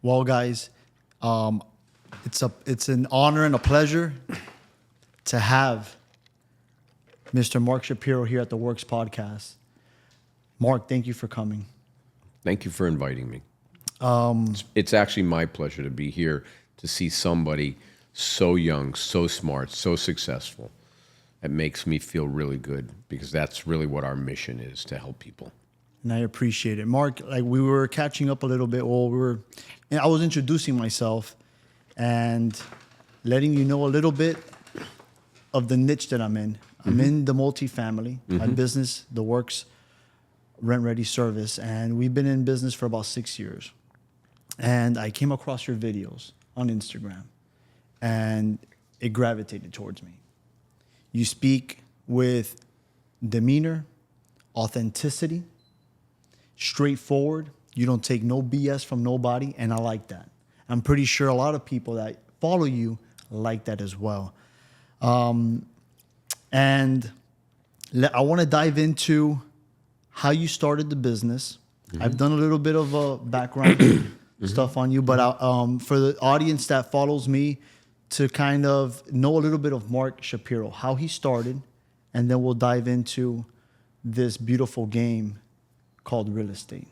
Well, guys, it's an honor and a pleasure to have Mr. Mark Shapiro here at the Works Podcast. Mark, thank you for coming. Thank you for inviting me. It's actually my pleasure to be here to see somebody so young, so smart, so successful. It makes me feel really good because that's really what our mission is, to help people. And I appreciate it. Mark, like we were catching up a little bit and I was introducing myself and letting you know a little bit of the niche that I'm in. I'm in the multifamily. My business, The Works Rent Ready Service, and we've been in business for about 6 years. And I came across your videos on Instagram, and it gravitated towards me. You speak with demeanor, authenticity, straightforward. You don't take no BS from nobody, and I like that. I'm pretty sure a lot of people that follow you like that as well. And I want to dive into how you started the business. I've done a little bit of a background stuff on you, but for the audience that follows me to kind of know a little bit of Mark Shapiro, how he started, and then we'll dive into this beautiful game called real estate.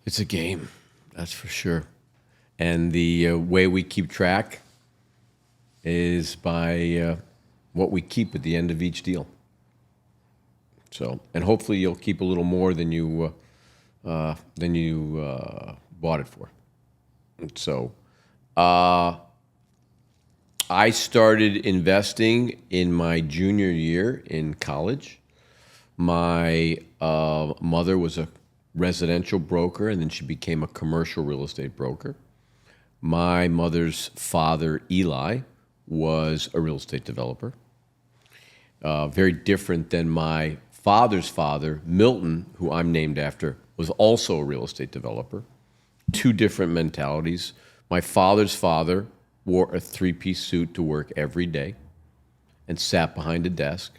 It's a game, that's for sure. And the way we keep track is by what we keep at the end of each deal. So, and hopefully you'll keep a little more than you bought it for. And so, I started investing in my junior year in college. My mother was a residential broker, and then she became a commercial real estate broker. My mother's father, Eli, was a real estate developer. Very different than my father's father, Milton, who I'm named after, was also a real estate developer. Two different mentalities. My father's father wore a three-piece suit to work every day and sat behind a desk.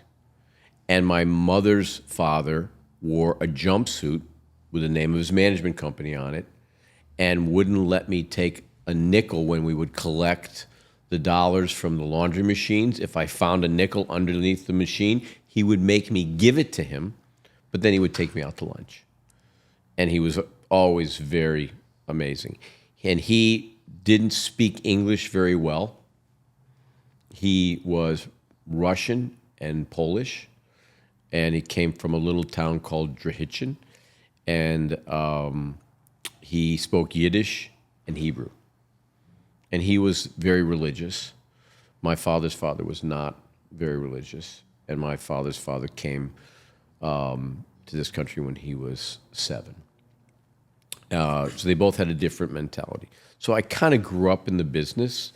And my mother's father wore a jumpsuit with the name of his management company on it and wouldn't let me take a nickel when we would collect the dollars from the laundry machines. If I found a nickel underneath the machine, he would make me give it to him, but then he would take me out to lunch. And he was always very amazing. And he didn't speak English very well. He was Russian and Polish, and he came from a little town called Drahichin, and he spoke Yiddish and Hebrew. And he was very religious. My father's father was not very religious, and my father's father came to this country when he was 7. So they both had a different mentality. So I kind of grew up in the business,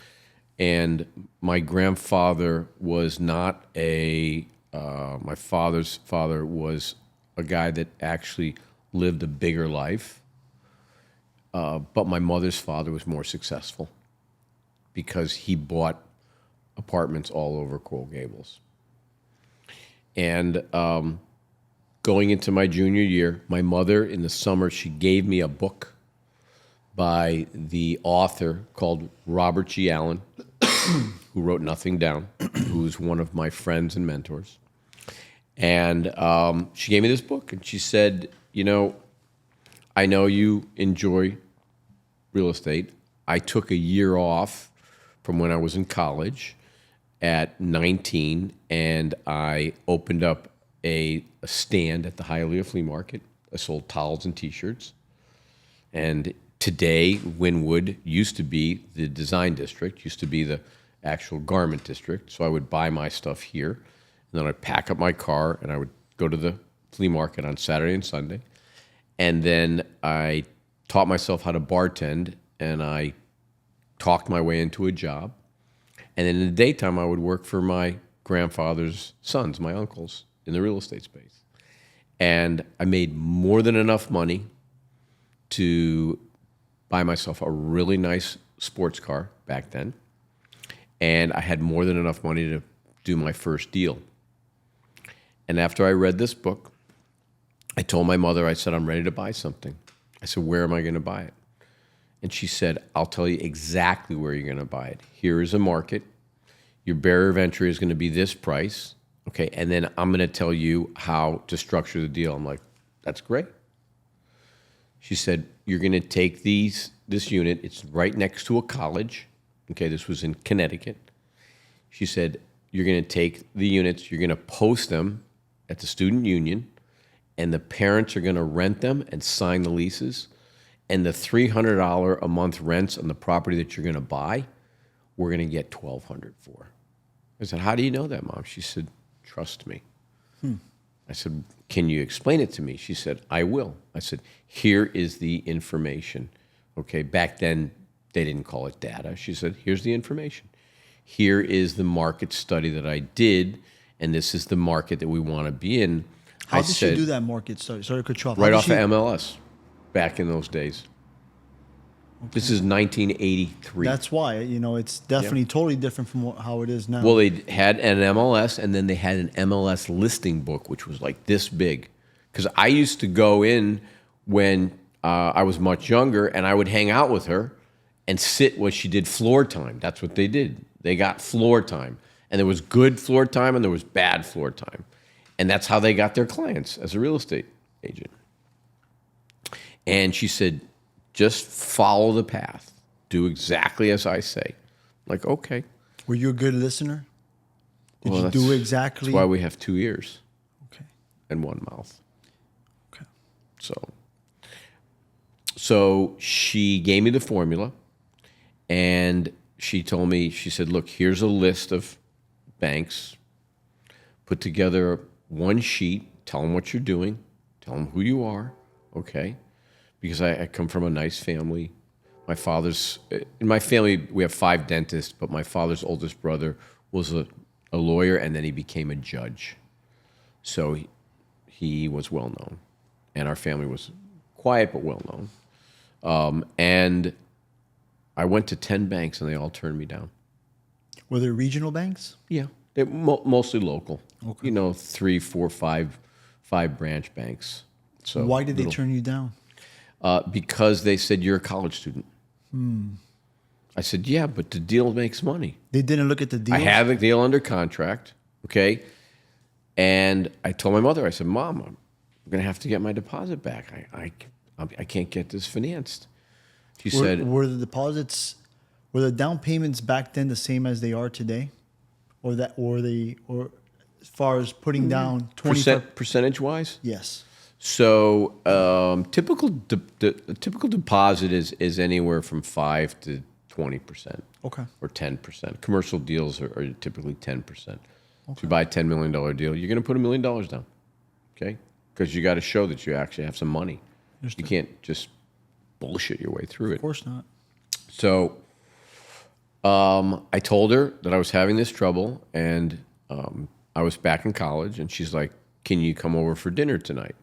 and my grandfather was not my father's father was a guy that actually lived a bigger life, but my mother's father was more successful because he bought apartments all over Coral Gables. And going into my junior year, my mother, in the summer, she gave me a book by the author called Robert G. Allen, who wrote Nothing Down, who's one of my friends and mentors. And she gave me this book, and she said, I know you enjoy real estate. I took a year off from when I was in college at 19, and I opened up a stand at the Hialeah Flea Market. I sold towels and T-shirts. And today, Wynwood used to be the design district, used to be the actual garment district. So I would buy my stuff here, and then I'd pack up my car, and I would go to the flea market on Saturday and Sunday. And then I taught myself how to bartend, and I talked my way into a job. And then in the daytime, I would work for my grandfather's sons, my uncles, in the real estate space. And I made more than enough money to buy myself a really nice sports car back then. And I had more than enough money to do my first deal. And after I read this book, I told my mother, I said, I'm ready to buy something. I said, where am I going to buy it? And she said, I'll tell you exactly where you're going to buy it. Here is a market. Your barrier of entry is going to be this price. Okay. And then I'm going to tell you how to structure the deal. I'm like, that's great. She said, you're going to take this unit. It's right next to a college. Okay. This was in Connecticut. She said, you're going to take the units, you're going to post them at the student union, and the parents are going to rent them and sign the leases. And the $300 a month rents on the property that you're going to buy, we're going to get $1,200 for. I said, how do you know that, Mom? She said, trust me. I said, can you explain it to me? She said, I will. I said, here is the information. Okay, back then they didn't call it data. She said, here's the information. Here is the market study that I did, and this is the market that we want to be in. How did she do that market study? Sorry to cut you off. Right off of MLS back in those days. Okay. This is 1983. That's why, it's definitely totally different from how it is now. Well, they had an MLS, and then they had an MLS listing book, which was like this big. Because I used to go in when I was much younger, and I would hang out with her and sit while she did floor time. That's what they did. They got floor time. And there was good floor time, and there was bad floor time. And that's how they got their clients as a real estate agent. And she said, just follow the path. Do exactly as I say. I'm like, okay. Were you a good listener? Did you do exactly? That's why we have 2 ears. Okay. And one mouth. Okay. So she gave me the formula, and she told me, she said, look, here's a list of banks. Put together one sheet. Tell them what you're doing. Tell them who you are. Okay. Because I come from a nice family. In my family, we have 5 dentists, but my father's oldest brother was a lawyer, and then he became a judge. So he was well known. And our family was quiet, but well known. And I went to 10 banks, and they all turned me down. Were there regional banks? Yeah. They're mostly local. Okay. 3, 4, 5 branch banks. So why did they turn you down? Because they said, you're a college student. I said, yeah, but the deal makes money. They didn't look at the deal? I have a deal under contract, okay? And I told my mother, I said, Mom, I'm going to have to get my deposit back. I can't get this financed. She said... Were the down payments back then the same as they are today? Or as far as putting down 20%? Percentage-wise? Yes. So typical deposit is anywhere from 5 to 20%. Okay. Or 10%. Commercial deals are typically 10%. Okay. If you buy a $10 million deal, you're going to put $1 million down, okay? Because you got to show that you actually have some money. Understood. You can't just bullshit your way through it. Of course not. So I told her that I was having this trouble, and I was back in college, and she's like, can you come over for dinner tonight?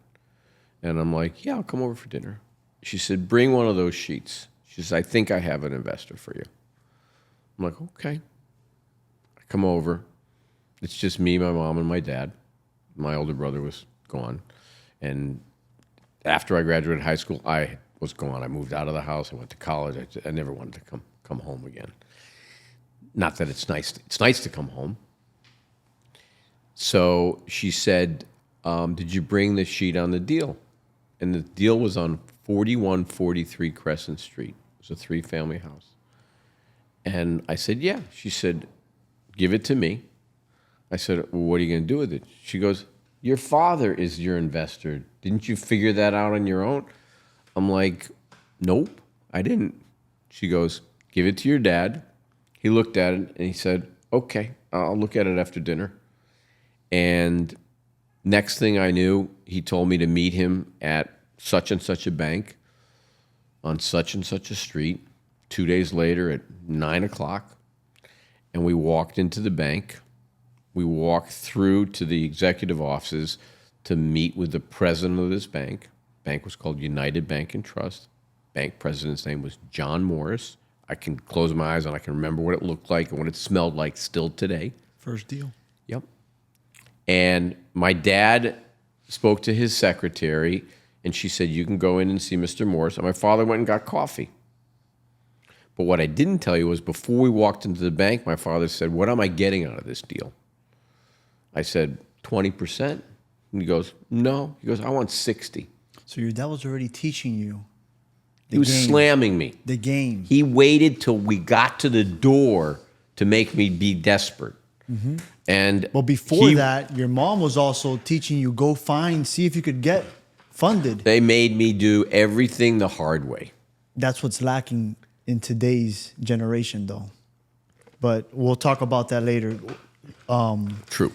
And I'm like, yeah, I'll come over for dinner. She said, bring one of those sheets. She says, I think I have an investor for you. I'm like, okay. I come over. It's just me, my mom, and my dad. My older brother was gone. And after I graduated high school, I was gone. I moved out of the house. I went to college. I never wanted to come home again. Not that it's nice. It's nice to come home. So she said, did you bring the sheet on the deal? And the deal was on 4143 Crescent Street. It was a 3-family house. And I said, yeah. She said, give it to me. I said, well, what are you going to do with it? She goes, your father is your investor. Didn't you figure that out on your own? I'm like, nope, I didn't. She goes, give it to your dad. He looked at it, and he said, okay, I'll look at it after dinner. And next thing I knew, he told me to meet him at such and such a bank on such and such a street 2 days later at 9 o'clock. And we walked into the bank. We walked through to the executive offices to meet with the president of this bank. Bank was called United Bank and Trust. Bank president's name was John Morris. I can close my eyes and I can remember what it looked like and what it smelled like still today. First deal. Yep. And my dad spoke to his secretary, and she said, you can go in and see Mr. Morris. And my father went and got coffee. But what I didn't tell you was before we walked into the bank, my father said, "What am I getting out of this deal?" I said, 20%. And he goes, "No." He goes, "I want 60." So your dad was already teaching you He was slamming me. the game. He waited till we got to the door to make me be desperate. And But before that, your mom was also teaching you, go find, see if you could get funded. they made me do everything the hard way. That's what's lacking in today's generation, though. But we'll talk about that later. True.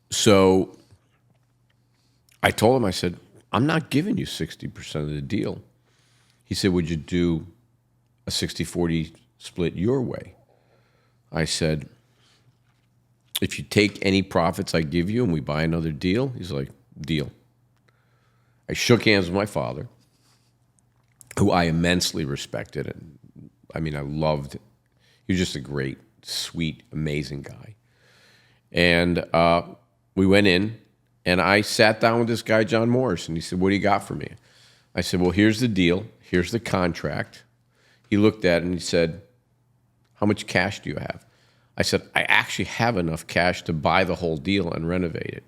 So I told him, I said, "I'm not giving you 60% of the deal." He said, "Would you do a 60-40 split your way?" I said, "If you take any profits I give you and we buy another deal," he's like, "Deal." I shook hands with my father, who I immensely respected. And I mean, I loved. He was just a great, sweet, amazing guy. And we went in, and I sat down with this guy, John Morris, and he said, "What do you got for me?" I said, "Well, here's the deal. Here's the contract." He looked at it and he said, "How much cash do you have?" I said, "I actually have enough cash to buy the whole deal and renovate it."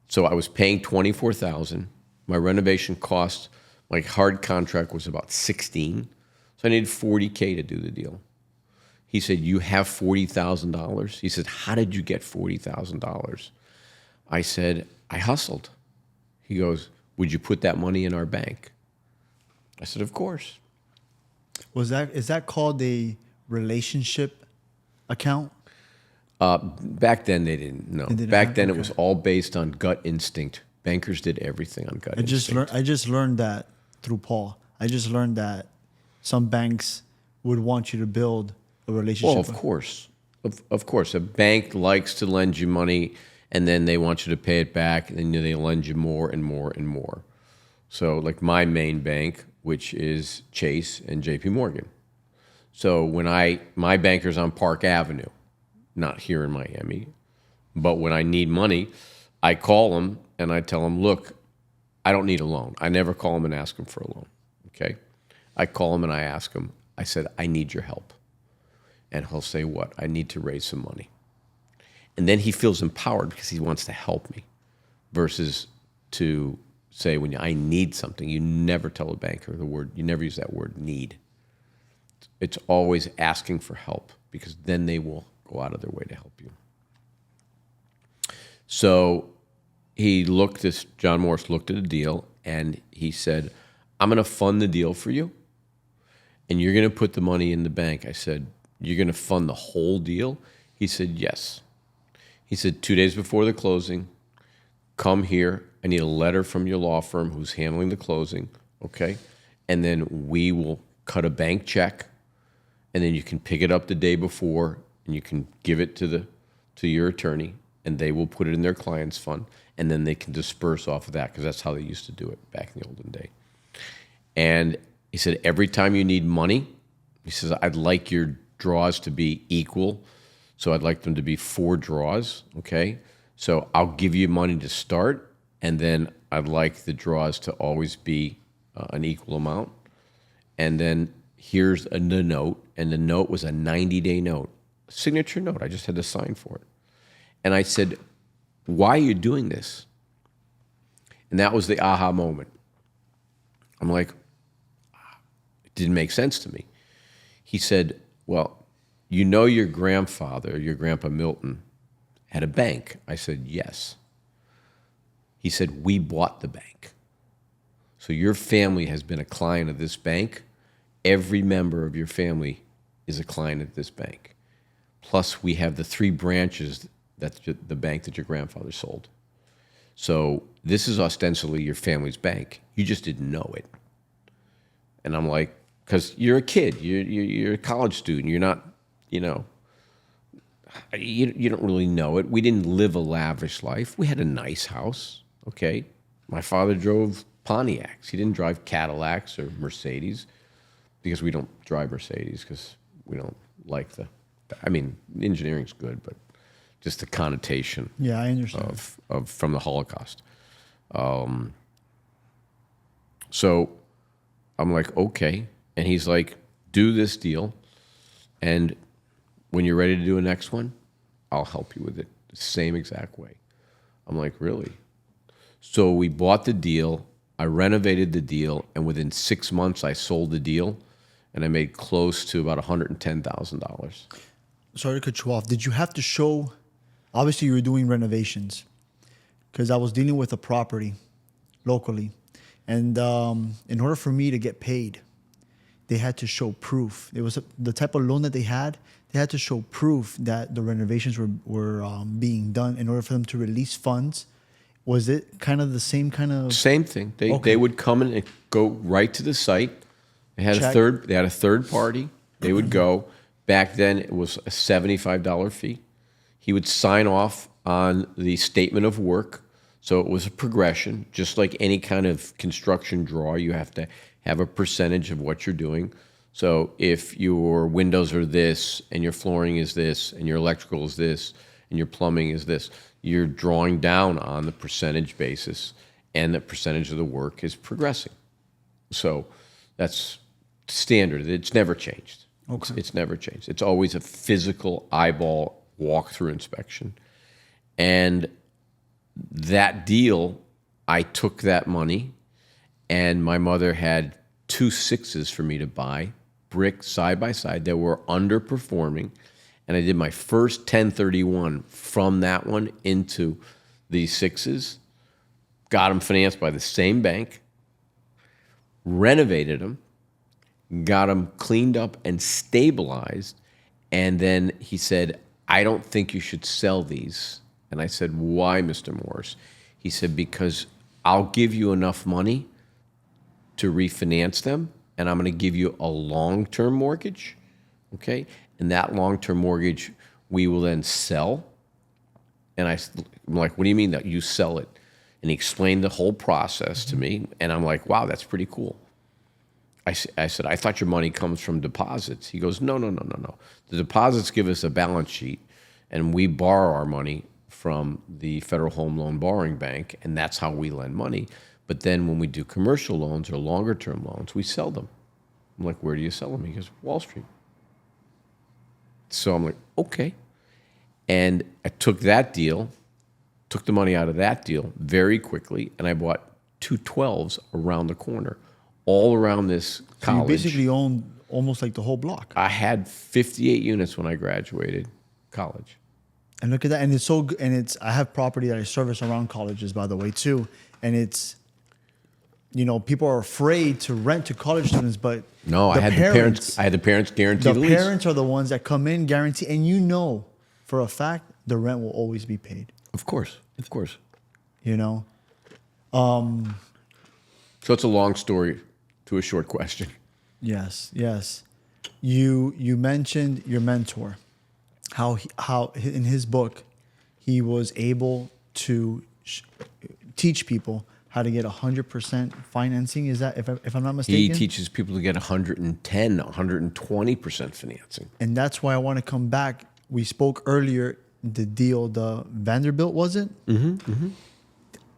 So I was paying $24,000. My renovation cost, my hard contract was about 16. So I needed $40K to do the deal. He said, "You have $40,000?" He said, "How did you get $40,000? I said, "I hustled." He goes, "Would you put that money in our bank?" I said, "Of course." Is that called a relationship account? Back then they didn't know. Back then it was all based on gut instinct. Bankers did everything on gut instinct. I just learned that through Paul. I just learned that some banks would want you to build a relationship. Well, of course. Of course. A bank likes to lend you money, and then they want you to pay it back, and then they lend you more and more and more. So like my main bank, which is Chase and JP Morgan. So when my banker's on Park Avenue, not here in Miami, but when I need money, I call them and I tell them, "Look, I don't need a loan." I never call them and ask them for a loan, okay? I call him and I ask him, I said, "I need your help." And he'll say, "What?" "I need to raise some money." And then he feels empowered because he wants to help me versus to say when I need something, you never tell a banker you never use that word need. It's always asking for help because then they will go out of their way to help you. So John Morris looked at the deal and he said, "I'm going to fund the deal for you and you're going to put the money in the bank." I said, "You're going to fund the whole deal?" He said, "Yes." He said, 2 days before the closing, come here. I need a letter from your law firm who's handling the closing, okay? And then we will cut a bank check, and then you can pick it up the day before, and you can give it to your attorney, and they will put it in their client's fund, and then they can disperse off of that because that's how they used to do it back in the olden day. And he said, every time you need money, he says, I'd like your draws to be equal. So I'd like them to be 4 draws, okay? So I'll give you money to start, and then I'd like the draws to always be an equal amount. And then here's the note, and the note was a 90-day note, a signature note. I just had to sign for it. And I said, why are you doing this? And that was the aha moment. I'm like, it didn't make sense to me. He said, well, you know your grandfather, your Grandpa Milton, had a bank. I said, yes. He said, we bought the bank. So your family has been a client of this bank. Every member of your family is a client at this bank. Plus, we have the 3 branches that's the bank that your grandfather sold. So this is ostensibly your family's bank. You just didn't know it. And I'm like, because you're a kid, you're a college student, you're not, you don't really know it. We didn't live a lavish life. We had a nice house, okay? My father drove Pontiacs. He didn't drive Cadillacs or Mercedes because we don't drive Mercedes because we don't like engineering's good, but just the connotation. Yeah, I understand. From the Holocaust. So I'm like, okay. And he's like, do this deal. And when you're ready to do a next one, I'll help you with it the same exact way. I'm like, really? So we bought the deal. I renovated the deal. And within 6 months, I sold the deal. And I made close to about $110,000. Sorry to cut you off. Did you have to show, obviously you were doing renovations, because I was dealing with a property locally. And in order for me to get paid, they had to show proof. It was the type of loan that they had to show proof that the renovations were being done in order for them to release funds. Was it kind of the same kind of... Same thing. They would come in and go right to the site. They had Check. They had a third party. They would go. Back then, it was a $75 fee. He would sign off on the statement of work. So it was a progression, just like any kind of construction draw. You have to have a percentage of what you're doing. So if your windows are this, and your flooring is this, and your electrical is this, and your plumbing is this, you're drawing down on the percentage basis, and the percentage of the work is progressing. So that's standard. It's never changed. Okay. It's never changed. It's always a physical eyeball walkthrough inspection. And that deal, I took that money, and my mother had 2 6s for me to buy, brick side by side, that were underperforming. And I did my first 1031 from that one into the 6s, got them financed by the same bank, renovated them, got them cleaned up and stabilized. And then he said, I don't think you should sell these. And I said, why, Mr. Morris? He said, because I'll give you enough money to refinance them, and I'm going to give you a long-term mortgage, okay? And that long-term mortgage we will then sell. And I'm like, what do you mean that you sell it? And he explained the whole process to me, and I'm like, wow, that's pretty cool. I said, I thought your money comes from deposits. He goes, no. The deposits give us a balance sheet, and we borrow our money from the Federal Home Loan Borrowing Bank, and that's how we lend money. But then when we do commercial loans or longer-term loans, we sell them. I'm like, where do you sell them? He goes, Wall Street. So I'm like, okay. And I took that deal, took the money out of that deal very quickly, and I bought 2 12s around the corner, all around this college. So you basically owned almost like the whole block. I had 58 units when I graduated college. And look at that. And it's so good. And I have property that I service around colleges, by the way, too. And it's, people are afraid to rent to college students, but no, I had the parents guarantee the lease. The parents are the ones that come in, guarantee, and for a fact, the rent will always be paid. Of course. So it's a long story to a short question. Yes. You mentioned your mentor, how in his book, he was able to teach people how to get 100% financing. Is that, if I'm not mistaken? He teaches people to get 110, 120% financing. And that's why I want to come back. We spoke earlier, the deal, the Vanderbilt, was it? Mm-hmm.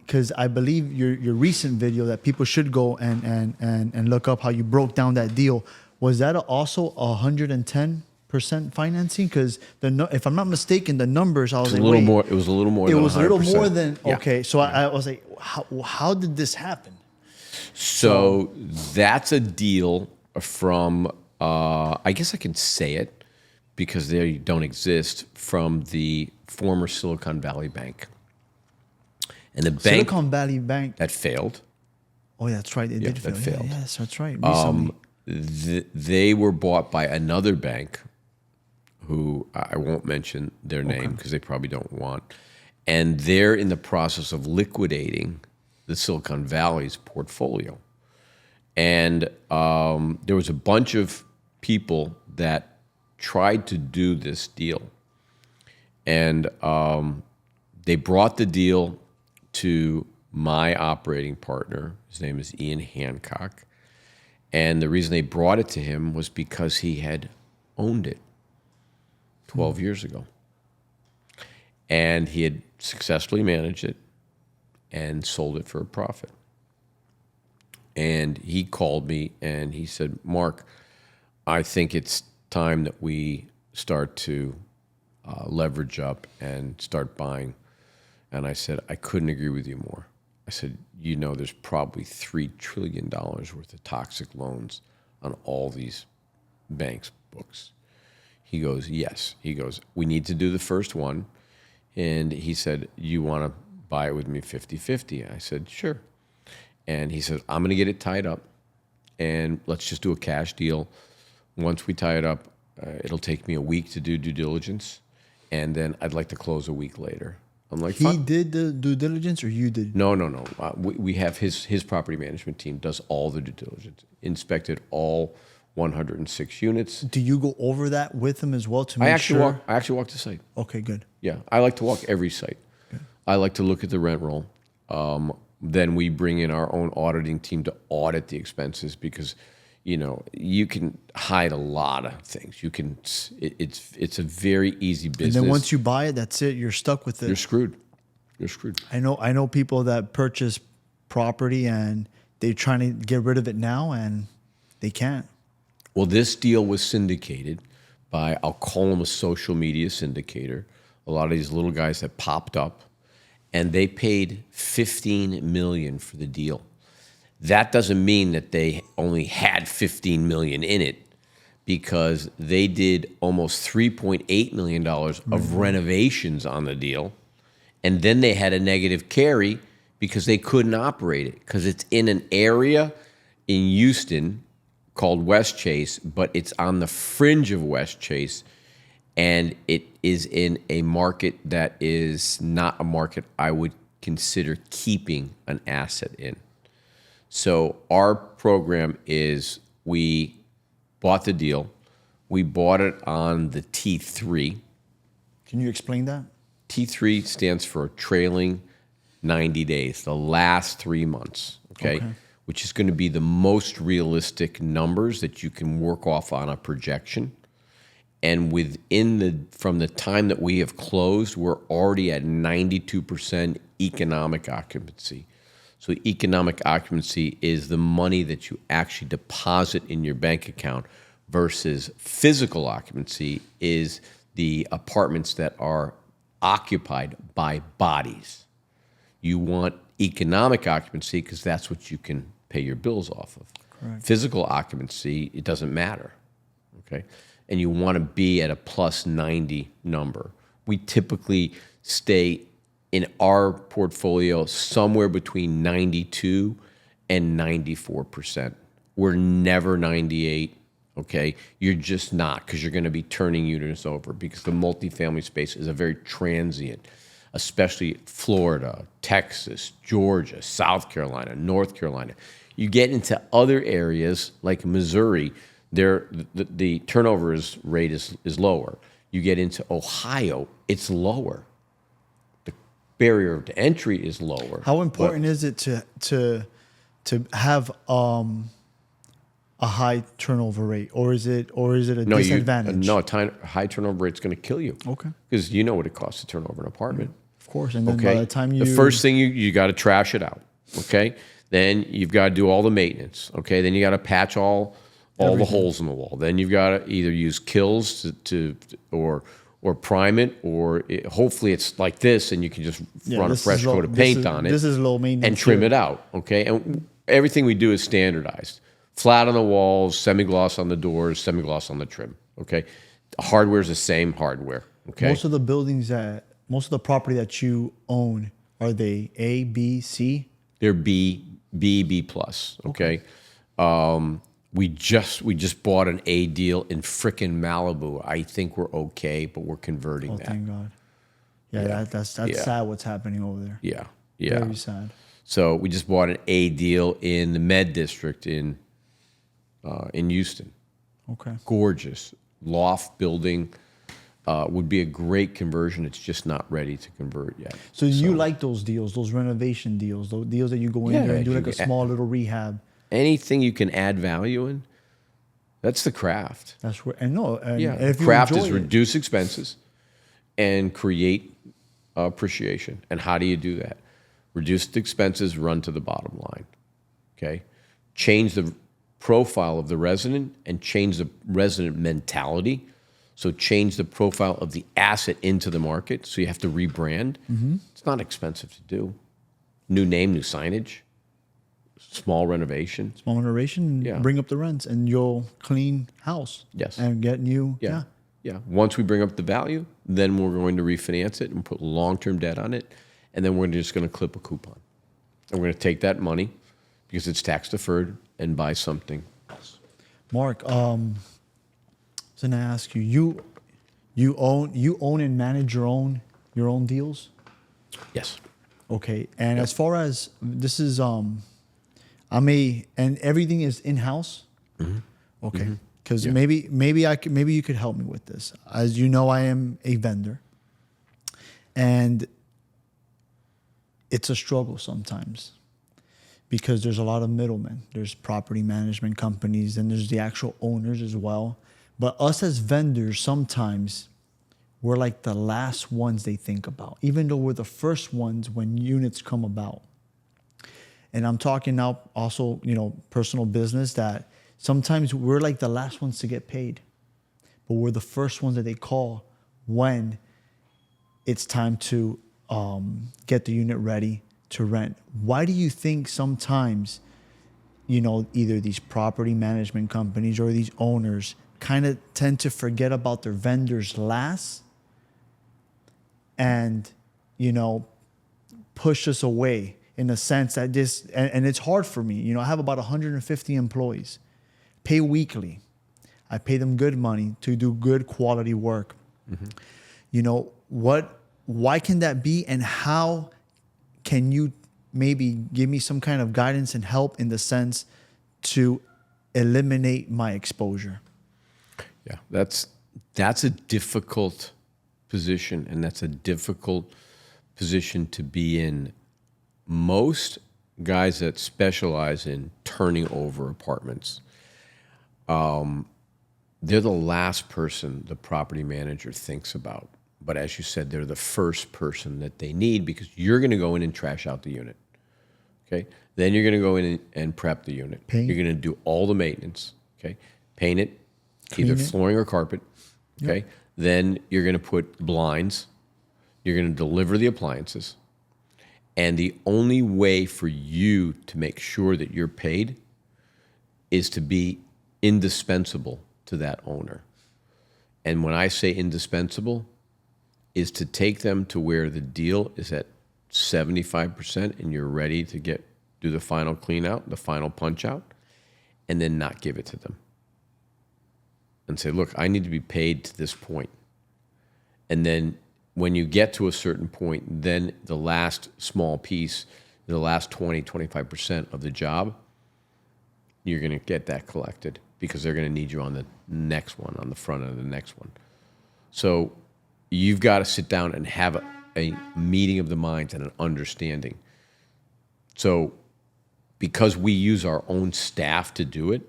Because I believe your recent video that people should go and look up how you broke down that deal, was that also 110% financing? Because if I'm not mistaken, the numbers, I was like, It was a little more than 100%. It was a little more than, Yeah. okay. So I was like, how did this happen? So that's a deal from, I guess I can say it because they don't exist, from the former Silicon Valley Bank. And the bank Silicon Valley Bank that failed. Oh, yeah, that's right. It did fail. That failed. Yeah, yes, that's right. Recently. They were bought by another bank, who I won't mention their name because they probably don't want. And they're in the process of liquidating the Silicon Valley's portfolio. And there was a bunch of people that tried to do this deal. And they brought the deal to my operating partner. His name is Ian Hancock. And the reason they brought it to him was because he had owned it 12 years ago. And he had successfully managed it and sold it for a profit. And he called me and he said, Mark, I think it's time that we start to leverage up and start buying. And I said, I couldn't agree with you more. I said, you know, there's probably $3 trillion worth of toxic loans on all these banks' books. He goes, yes. He goes, we need to do the first one. And he said, you want to buy it with me 50-50? I said, sure. And he said, I'm going to get it tied up, and let's just do a cash deal. Once we tie it up, it'll take me a week to do due diligence, and then I'd like to close a week later. I'm like, He did the due diligence, or you did? No. We have his property management team does all the due diligence, inspected all 106 units. Do you go over that with him as well to make I sure? actually walk the site. Okay, good. Yeah, I like to walk every site. Okay. I like to look at the rent roll. Then we bring in our own auditing team to audit the expenses because, you know, you can hide a lot of things. You can. It's a very easy business. And then once you buy it, that's it. You're stuck with it. You're screwed. You're screwed. I know people that purchase property and they're trying to get rid of it now and they can't. Well, this deal was syndicated by, I'll call them a social media syndicator. A lot of these little guys that popped up, and they paid $15 million for the deal. That doesn't mean that they only had $15 million in it, because they did almost $3.8 million of renovations on the deal, and then they had a negative carry because they couldn't operate it because it's in an area in Houston called West Chase, but it's on the fringe of West Chase, and it is in a market that is not a market I would consider keeping an asset in. So our program is, we bought the deal. We bought it on the T3. Can you explain that? T3 stands for trailing 90 days, the last 3 months, okay? Which is going to be the most realistic numbers that you can work off on a projection. And from the time that we have closed, we're already at 92% economic occupancy. So economic occupancy is the money that you actually deposit in your bank account, versus physical occupancy is the apartments that are occupied by bodies. You want economic occupancy because that's what you can pay your bills off of. Correct. Physical occupancy, it doesn't matter, okay? And you want to be at a plus 90 number. We typically stay in our portfolio somewhere between 92 and 94%. We're never 98, okay? You're just not, because you're going to be turning units over, because the multifamily space is a very transient, especially Florida, Texas, Georgia, South Carolina, North Carolina. You get into other areas like Missouri, the turnover rate is lower. You get into Ohio, it's lower. The barrier to entry is lower. How important is it to have a high turnover rate, or is it a disadvantage? High turnover rate's going to kill you. Okay. Because you know what it costs to turn over an apartment. Of course, and then by the time the first thing you got to trash it out. Okay. Then you've got to do all the maintenance. Okay. Then you got to patch all the holes in the wall. Then you've got to either use kills or prime it, or hopefully it's like this and you can just run a fresh coat of paint on it. This is low maintenance. And trim it out. Okay. And everything we do is standardized. Flat on the walls, semi-gloss on the doors, semi-gloss on the trim. Okay. The hardware is the same hardware. Okay. Most of the property that you own, are they A, B, C? They're B plus. Okay. We just bought an A deal in frickin' Malibu. I think we're okay, but we're converting that. Thank God. Yeah. That's sad what's happening over there. Yeah. Very sad. So we just bought an A deal in the Med District in Houston. Okay. Gorgeous loft building. Would be a great conversion. It's just not ready to convert yet. So you like those deals, those renovation deals, those deals that you go in there and do like a small little rehab. Anything you can add value in, that's the craft. That's where, and the craft is reduce expenses and create appreciation. And how do you do that? Reduce the expenses, run to the bottom line. Okay. change the profile of the resident and change the resident mentality. So change the profile of the asset into the market. So you have to rebrand. It's not expensive to do. New name, new signage, small renovation. Small renovation, Yeah. bring up the rents, and you'll clean house. Yes. And get new. Yeah. Yeah. Once we bring up the value, then we're going to refinance it and put long-term debt on it. And then we're just going to clip a coupon. And we're going to take that money because it's tax deferred and buy something else. Mark, I was gonna ask you, you own and manage your own deals? Yes. Okay. And as far as this is and everything is in-house? Okay. Because maybe you could help me with this. As you know, I am a vendor, and it's a struggle sometimes because there's a lot of middlemen. There's property management companies, and there's the actual owners as well. But us as vendors, sometimes we're like the last ones they think about, even though we're the first ones when units come about. And I'm talking now also, personal business, that sometimes we're like the last ones to get paid, but we're the first ones that they call when it's time to get the unit ready to rent. Why do you think sometimes, either these property management companies or these owners kind of tend to forget about their vendors last and, push us away in a sense that and it's hard for me. I have about 150 employees, pay weekly. I pay them good money to do good quality work. Why can that be, and how can you maybe give me some kind of guidance and help in the sense to eliminate my exposure? Yeah, that's a difficult position, and that's a difficult position to be in. Most guys that specialize in turning over apartments, they're the last person the property manager thinks about. But as you said, they're the first person that they need, because you're going to go in and trash out the unit. Okay? Then you're going to go in and prep the unit. Paint. You're going to do all the maintenance. Okay? Paint it, either flooring or carpet. Okay? Yep. Then you're going to put blinds. You're going to deliver the appliances. And the only way for you to make sure that you're paid is to be indispensable to that owner. And when I say indispensable, is to take them to where the deal is at 75% and you're ready to do the final clean out, the final punch out, and then not give it to them. And say, look, I need to be paid to this point. And then when you get to a certain point, then the last small piece, the last 20, 25% of the job, you're going to get that collected, because they're going to need you on the next one, on the front of the next one. So you've got to sit down and have a meeting of the minds and an understanding. So because we use our own staff to do it,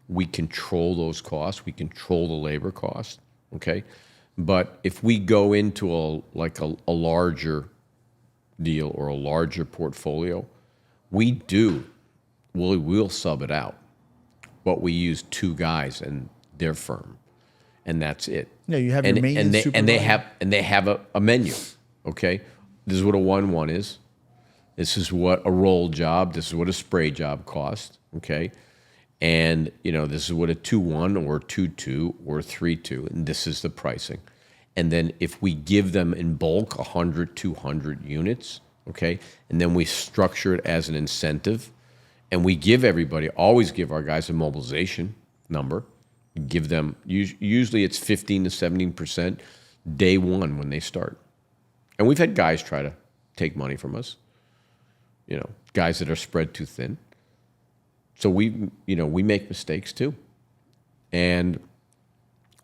we control those costs. We control the labor costs, okay? But if we go into a larger deal or a larger portfolio, we'll sub it out. But we use two guys and their firm, and that's it. Yeah, you have your maintenance supervisor. And they have a menu. Okay, this is what a 1-1 is. This is what a roll job. This is what a spray job costs. Okay, and this is what a 2-1 or 2-2 or 3-2, and this is the pricing. And then if we give them in bulk 100, 200 units, okay, and then we structure it as an incentive, and we always give our guys a mobilization number. Give them, usually it's 15 to 17% day one when they start. And we've had guys try to take money from us, guys that are spread too thin. So we make mistakes too. And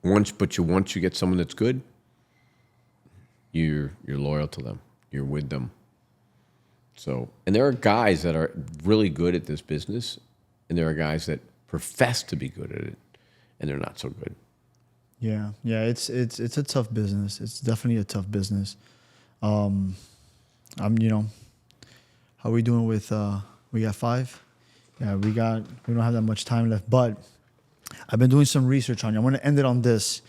once you get someone that's good, you're loyal to them. You're with them. So, and there are guys that are really good at this business, and there are guys that profess to be good at it, and they're not so good. Yeah, it's a tough business. It's definitely a tough business. How are we doing with? We got 5. Yeah, we don't have that much time left, but I've been doing some research on you. I want to end it on this.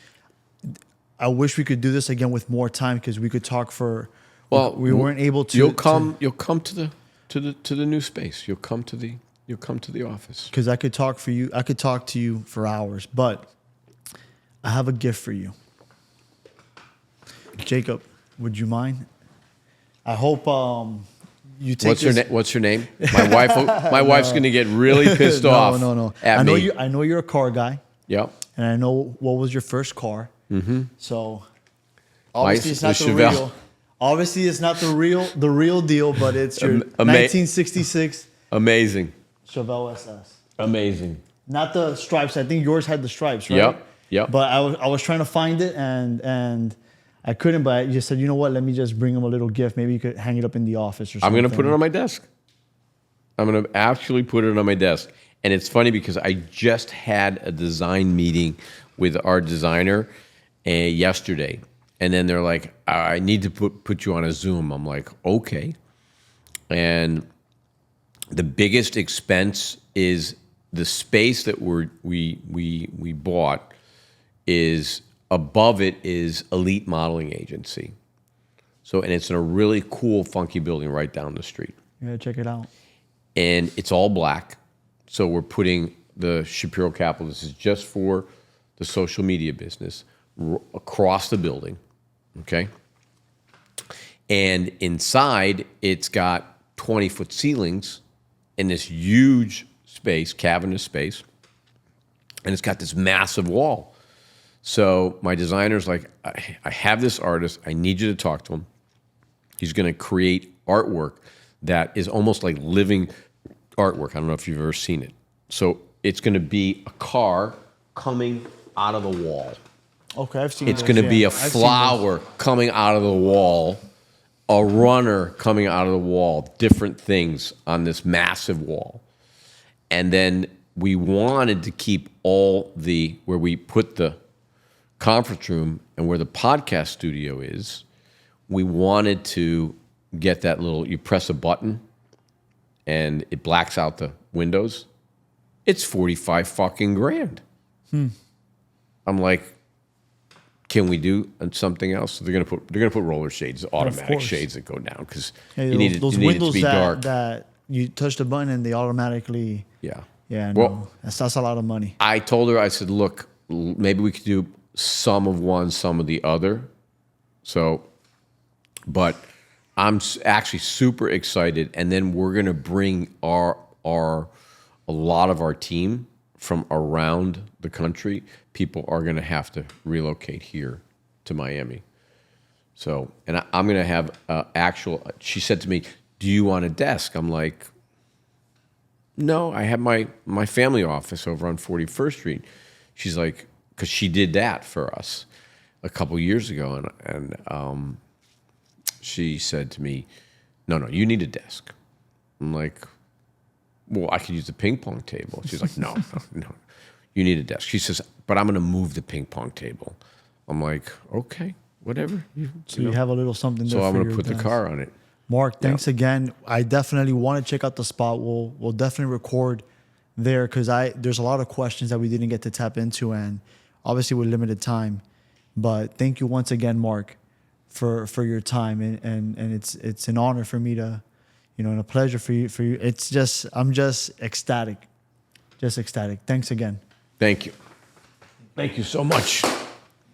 I wish we could do this again with more time because we could talk for. Well, we weren't able to. You'll come to the new space. You'll come to the office. Because I could talk to you for hours, but I have a gift for you. Jacob, would you mind? I hope you take What's your name? My wife's going to get really pissed off. No. At me. I know you're a car guy. Yep. And I know what was your first car. Mm-hmm. So obviously it's not the Chevelle. real. Obviously it's not the real deal, but it's your 1966 Amazing. Chevelle SS. Amazing. Not the stripes. I think yours had the stripes, right? Yep. But I was trying to find it and I couldn't. But I just said, you know what? Let me just bring him a little gift. Maybe you could hang it up in the office or something. I'm going to put it on my desk. I'm going to actually put it on my desk. And it's funny because I just had a design meeting with our designer yesterday. And then they're like, I need to put you on a Zoom. I'm like, okay. And the biggest expense is the space that we bought is above it is Elite Modeling Agency. So, and it's in a really cool, funky building right down the street. Yeah, check it out. And it's all black. So we're putting the Shapiro Capital, this is just for the social media business, across the building, okay? And inside, it's got 20-foot ceilings in this huge space, cavernous space, and it's got this massive wall. So my designer's like, I have this artist. I need you to talk to him. He's going to create artwork that is almost like living artwork. I don't know if you've ever seen it. So it's going to be a car coming out of the wall. Okay, I've seen It's going to be a I've seen flower coming out of the wall, a runner coming out of the wall, different things on this massive wall. And then we wanted to keep all where we put the conference room and where the podcast studio is, we wanted to get that little, you press a button and it blacks out the windows. It's 45 fucking grand. I'm like, can we do something else? So they're gonna put roller shades, automatic shades that go down because you need it to be dark. That you touch the button and they automatically. Yeah. Yeah. Well, No, that's a lot of money. I told her, I said, look, maybe we could do some of one, some of the other. So, but I'm actually super excited, and then we're gonna bring a lot of our team from around the country. People are gonna have to relocate here to Miami. So, and I'm gonna have she said to me, do you want a desk? I'm like, no, I have my family office over on 41st Street. She's like, because she did that for us a couple years ago, and she said to me, no, you need a desk. I'm like, well, I could use the ping pong table. She's like, no, you need a desk. She says, but I'm going to move the ping pong table. I'm like, okay, whatever. So you have a little something there. So I'm going to put the car on it. Mark, thanks again. I definitely want to check out the spot. We'll definitely record there because there's a lot of questions that we didn't get to tap into, and obviously with limited time. But thank you once again, Mark, for your time, and it's an honor for me to, and a pleasure for you. I'm just ecstatic, Thanks again. Thank you. Thank you so much.